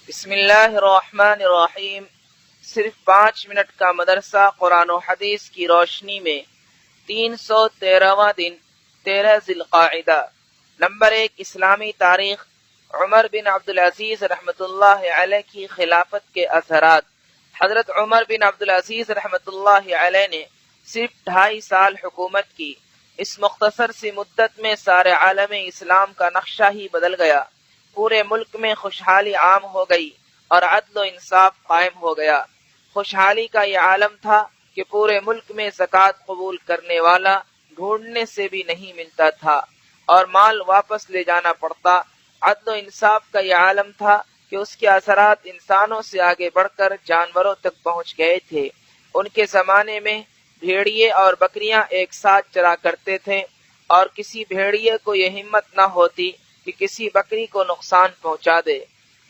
بسم اللہ الرحمن الرحیم۔ صرف 5 منٹ کا مدرسہ قرآن و حدیث کی روشنی میں 313واں دن 13 ذی القاعدہ۔ نمبر 1، اسلامی تاریخ۔ عمر بن عبدالعزیز رحمۃ اللہ علیہ کی خلافت کے اثرات۔ حضرت عمر بن عبدالعزیز رحمۃ اللہ علیہ نے صرف 2.5 سال حکومت کی۔ اس مختصر سی مدت میں سارے عالم اسلام کا نقشہ ہی بدل گیا۔ پورے ملک میں خوشحالی عام ہو گئی اور عدل و انصاف قائم ہو گیا۔ خوشحالی کا یہ عالم تھا کہ پورے ملک میں زکوٰۃ قبول کرنے والا ڈھونڈنے سے بھی نہیں ملتا تھا اور مال واپس لے جانا پڑتا۔ عدل و انصاف کا یہ عالم تھا کہ اس کے اثرات انسانوں سے آگے بڑھ کر جانوروں تک پہنچ گئے تھے۔ ان کے زمانے میں بھیڑیے اور بکریاں ایک ساتھ چرا کرتے تھے اور کسی بھیڑیے کو یہ ہمت نہ ہوتی کہ کسی بکری کو نقصان پہنچا دے۔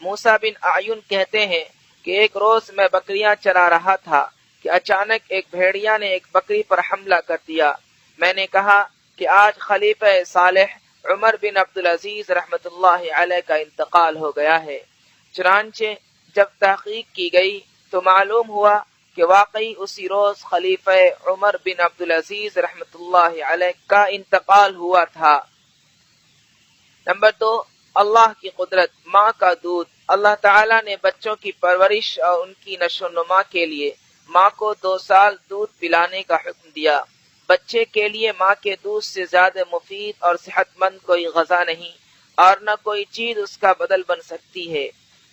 موسیٰ بن اعین کہتے ہیں کہ ایک روز میں بکریاں چرا رہا تھا کہ اچانک ایک بھیڑیا نے ایک بکری پر حملہ کر دیا۔ میں نے کہا کہ آج خلیفہ صالح عمر بن عبدالعزیز رحمۃ اللہ علیہ کا انتقال ہو گیا ہے۔ چنانچہ جب تحقیق کی گئی تو معلوم ہوا کہ واقعی اسی روز خلیفہ عمر بن عبدالعزیز رحمۃ اللہ علیہ کا انتقال ہوا تھا۔ نمبر 2، اللہ کی قدرت۔ ماں کا دودھ۔ اللہ تعالیٰ نے بچوں کی پرورش اور ان کی نشو و نما کے لیے ماں کو 2 سال دودھ پلانے کا حکم دیا۔ بچے کے لیے ماں کے دودھ سے زیادہ مفید اور صحت مند کوئی غذا نہیں اور نہ کوئی چیز اس کا بدل بن سکتی ہے۔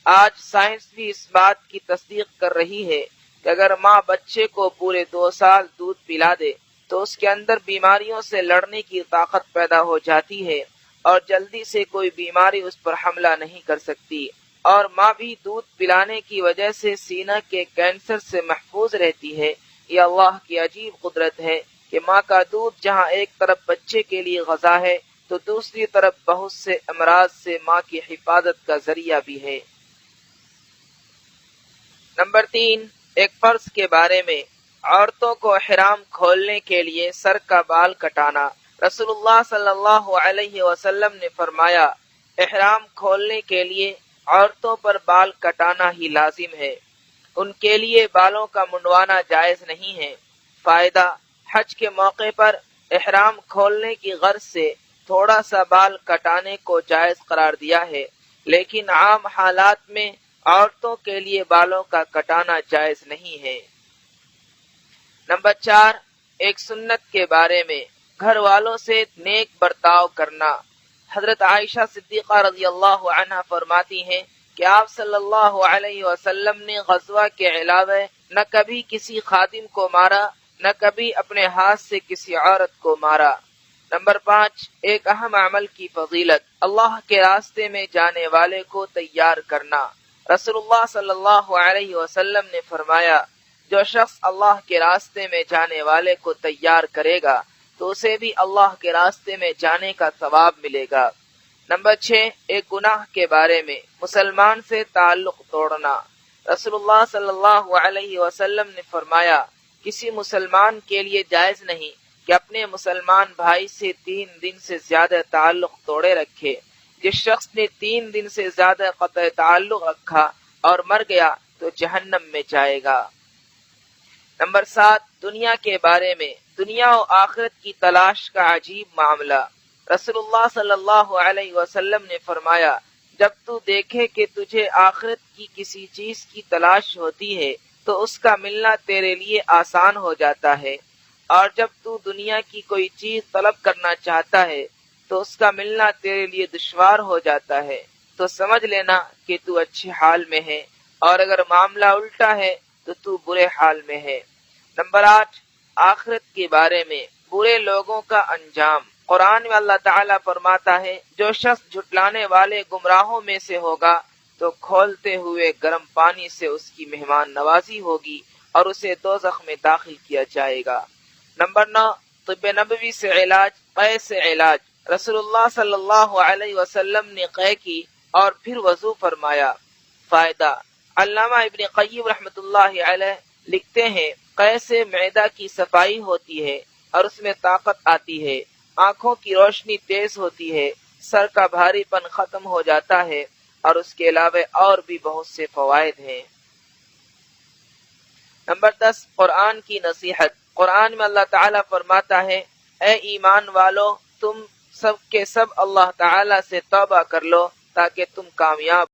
آج سائنس بھی اس بات کی تصدیق کر رہی ہے کہ اگر ماں بچے کو پورے 2 سال دودھ پلا دے تو اس کے اندر بیماریوں سے لڑنے کی طاقت پیدا ہو جاتی ہے اور جلدی سے کوئی بیماری اس پر حملہ نہیں کر سکتی، اور ماں بھی دودھ پلانے کی وجہ سے سینہ کے کینسر سے محفوظ رہتی ہے۔ یہ اللہ کی عجیب قدرت ہے کہ ماں کا دودھ جہاں ایک طرف بچے کے لیے غذا ہے تو دوسری طرف بہت سے امراض سے ماں کی حفاظت کا ذریعہ بھی ہے۔ نمبر 3، ایک فرض کے بارے میں۔ عورتوں کو احرام کھولنے کے لیے سر کا بال کٹانا۔ رسول اللہ صلی اللہ علیہ وسلم نے فرمایا، احرام کھولنے کے لیے عورتوں پر بال کٹانا ہی لازم ہے۔ ان کے لیے بالوں کا منڈوانا جائز نہیں ہے۔ فائدہ: حج کے موقع پر احرام کھولنے کی غرض سے تھوڑا سا بال کٹانے کو جائز قرار دیا ہے، لیکن عام حالات میں عورتوں کے لیے بالوں کا کٹانا جائز نہیں ہے۔ نمبر 4، ایک سنت کے بارے میں۔ گھر والوں سے نیک برتاؤ کرنا۔ حضرت عائشہ صدیقہ رضی اللہ عنہ فرماتی ہیں کہ آپ صلی اللہ علیہ وسلم نے غزوہ کے علاوہ نہ کبھی کسی خادم کو مارا، نہ کبھی اپنے ہاتھ سے کسی عورت کو مارا۔ نمبر 5، ایک اہم عمل کی فضیلت۔ اللہ کے راستے میں جانے والے کو تیار کرنا۔ رسول اللہ صلی اللہ علیہ وسلم نے فرمایا، جو شخص اللہ کے راستے میں جانے والے کو تیار کرے گا تو اسے بھی اللہ کے راستے میں جانے کا ثواب ملے گا۔ نمبر 6، ایک گناہ کے بارے میں۔ مسلمان سے تعلق توڑنا۔ رسول اللہ صلی اللہ علیہ وسلم نے فرمایا، کسی مسلمان کے لیے جائز نہیں کہ اپنے مسلمان بھائی سے 3 دن سے زیادہ تعلق توڑے رکھے۔ جس شخص نے 3 دن سے زیادہ قطع تعلق رکھا اور مر گیا تو جہنم میں جائے گا۔ نمبر 7، دنیا کے بارے میں۔ دنیا و آخرت کی تلاش کا عجیب معاملہ۔ رسول اللہ صلی اللہ علیہ وسلم نے فرمایا، جب تو دیکھے کہ تجھے آخرت کی کسی چیز کی تلاش ہوتی ہے تو اس کا ملنا تیرے لیے آسان ہو جاتا ہے، اور جب تو دنیا کی کوئی چیز طلب کرنا چاہتا ہے تو اس کا ملنا تیرے لیے دشوار ہو جاتا ہے، تو سمجھ لینا کہ تو اچھے حال میں ہے، اور اگر معاملہ الٹا ہے تو تو برے حال میں ہے۔ نمبر 8، آخرت کے بارے میں۔ برے لوگوں کا انجام۔ قرآن میں اللہ تعالیٰ فرماتا ہے، جو شخص جھٹلانے والے گمراہوں میں سے ہوگا تو کھولتے ہوئے گرم پانی سے اس کی مہمان نوازی ہوگی اور اسے دوزخ میں داخل کیا جائے گا۔ نمبر 9، طب نبوی سے علاج، قے سے علاج۔ رسول اللہ صلی اللہ علیہ وسلم نے قے کی اور پھر وضو فرمایا۔ فائدہ: علامہ ابن قیم رحمۃ اللہ علیہ لکھتے ہیں، قے سے معدہ کی صفائی ہوتی ہے اور اس میں طاقت آتی ہے، آنکھوں کی روشنی تیز ہوتی ہے، سر کا بھاری پن ختم ہو جاتا ہے اور اس کے علاوہ اور بھی بہت سے فوائد ہیں۔ نمبر 10، قرآن کی نصیحت۔ قرآن میں اللہ تعالیٰ فرماتا ہے، اے ایمان والو، تم سب کے سب اللہ تعالیٰ سے توبہ کر لو تاکہ تم کامیاب